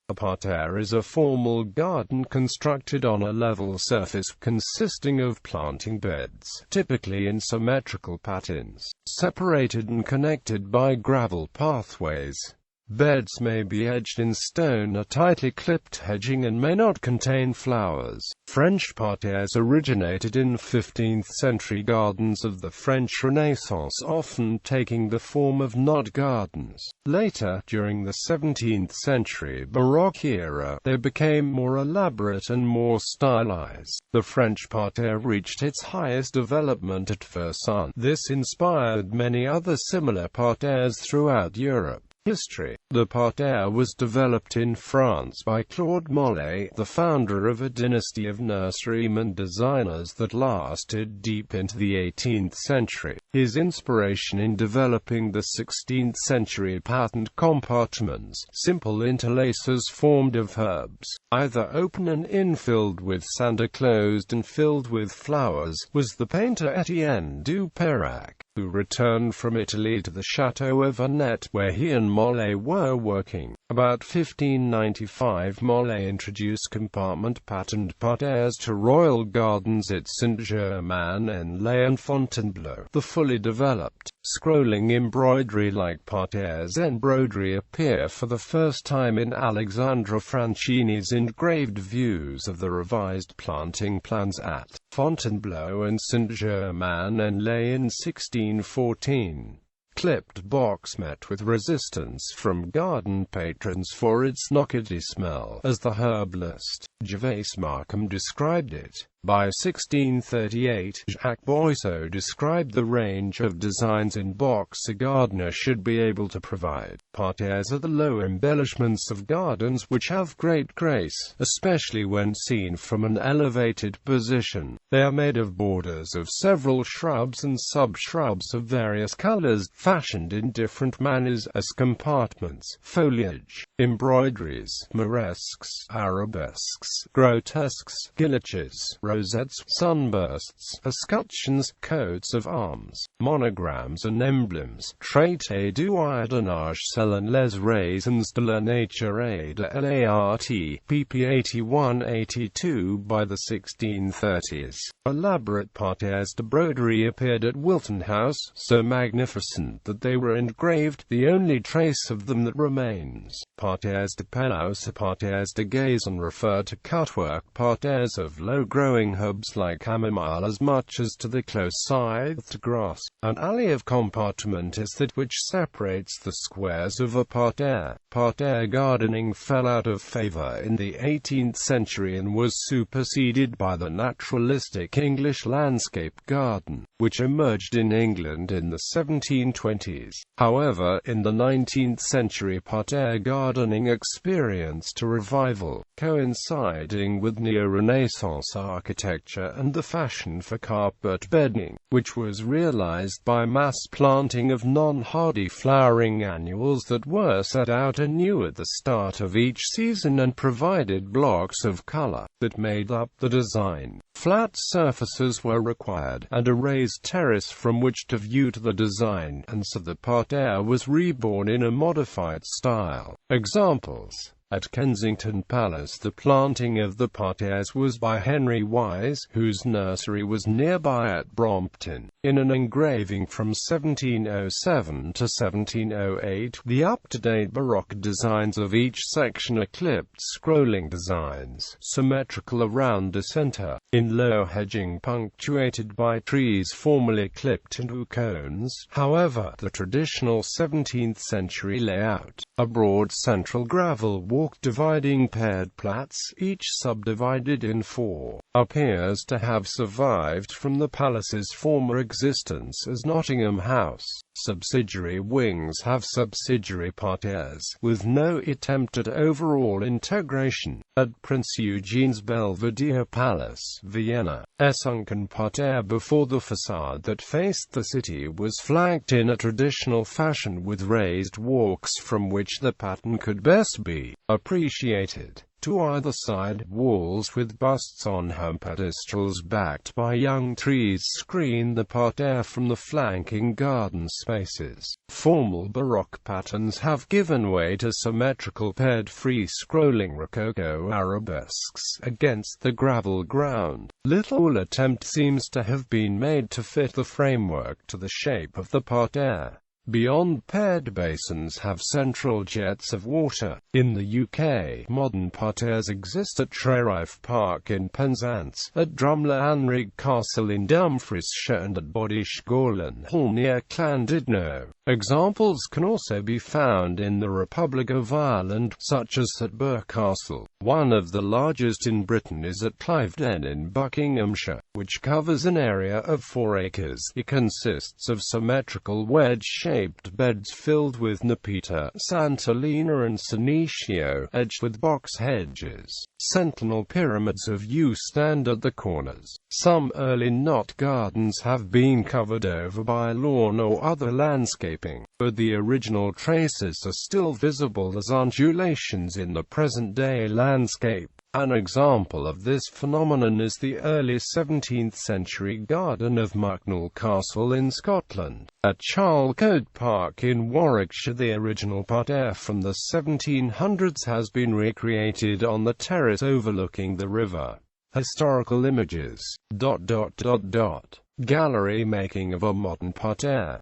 A parterre is a formal garden constructed on a level surface, consisting of planting beds, typically in symmetrical patterns, separated and connected by gravel pathways. Beds may be hedged in stone or tightly clipped hedging and may not contain flowers. French parterres originated in 15th-century gardens of the French Renaissance, often taking the form of knot gardens. Later, during the 17th century Baroque era, they became more elaborate and more stylized. The French parterre reached its highest development at Versailles. This inspired many other similar parterres throughout Europe. History. The parterre was developed in France by Claude Mollet, the founder of a dynasty of nurseryman designers that lasted deep into the 18th century. His inspiration in developing the 16th-century patterned compartments, simple interlacers formed of herbs, either open and infilled with sand or closed and filled with flowers, was the painter Étienne du Perrac, who returned from Italy to the Château of Annette, where he and Mollet were working. About 1595 Mollet introduced compartment-patterned parterres to royal gardens at Saint-Germain-en-Laye and Fontainebleau. The fully developed, scrolling embroidery-like parterres embroidery appear for the first time in Alexandre Francini's engraved views of the revised planting plans at Fontainebleau and Saint-Germain-en-Laye in 1614. Clipped box met with resistance from garden patrons for its knockety smell, as the herbalist Gervais Markham described it. By 1638, Jacques Boisseau described the range of designs in box a gardener should be able to provide. Parterres are the low embellishments of gardens which have great grace, especially when seen from an elevated position. They are made of borders of several shrubs and sub-shrubs of various colors, fashioned in different manners as compartments, foliage, embroideries, moresques, arabesques, grotesques, guilloches, rosettes, sunbursts, escutcheons, coats of arms, monograms and emblems. Traité du jardinage selon les raisons de la nature et de l'art, pp. 81-82. By the 1630s, elaborate parterres de broderie appeared at Wilton House, so magnificent that they were engraved, the only trace of them that remains. Parterres de pelouse or parterres de gazon refer to cutwork parterres of low-growing herbs like chamomile as much as to the close-scythed grass. An alley of compartment is that which separates the squares of a parterre. Parterre gardening fell out of favor in the 18th century and was superseded by the naturalistic English landscape garden, which emerged in England in the 1720s. However, in the 19th century parterre gardening experienced a revival, coinciding with neo-Renaissance architecture and the fashion for carpet bedding, which was realized by mass planting of non-hardy flowering annuals that were set out anew at the start of each season and provided blocks of color that made up the design. Flat surfaces were required, and a raised terrace from which to view to the design, and so the parterre was reborn in a modified style. Examples: at Kensington Palace, the planting of the parterres was by Henry Wise, whose nursery was nearby at Brompton. In an engraving from 1707 to 1708, the up-to-date Baroque designs of each section are clipped scrolling designs, symmetrical around the center, in low hedging punctuated by trees formerly clipped into cones. However, the traditional 17th century layout, a broad central gravel walk dividing paired plats, each subdivided in 4, appears to have survived from the palace's former existence as Nottingham House. Subsidiary wings have subsidiary parterres, with no attempt at overall integration. At Prince Eugene's Belvedere Palace, Vienna, a sunken parterre before the facade that faced the city was flanked in a traditional fashion with raised walks from which the pattern could best be appreciated. to either side, walls with busts on home pedestals backed by young trees screen the parterre from the flanking garden spaces. Formal Baroque patterns have given way to symmetrical paired free-scrolling Rococo arabesques against the gravel ground. Little attempt seems to have been made to fit the framework to the shape of the parterre. Beyond paired basins have central jets of water. In the UK, modern parterres exist at Trerife Park in Penzance, at Drumler Anrig Castle in Dumfriesshire and at Bodishgorlan Hall near Llandudno. Examples can also be found in the Republic of Ireland, such as at Birr Castle. One of the largest in Britain is at Cliveden in Buckinghamshire, which covers an area of 4 acres. It consists of symmetrical wedge-shaped beds filled with Nepeta, Santolina and Senecio, edged with box hedges. Sentinel pyramids of yew stand at the corners. Some early knot gardens have been covered over by lawn or other landscaping, but the original traces are still visible as undulations in the present-day landscape. An example of this phenomenon is the early 17th-century garden of Mucknell Castle in Scotland. At Charlcote Park in Warwickshire, the original parterre from the 1700s has been recreated on the terrace overlooking the river. Historical images. Gallery making of a modern parterre.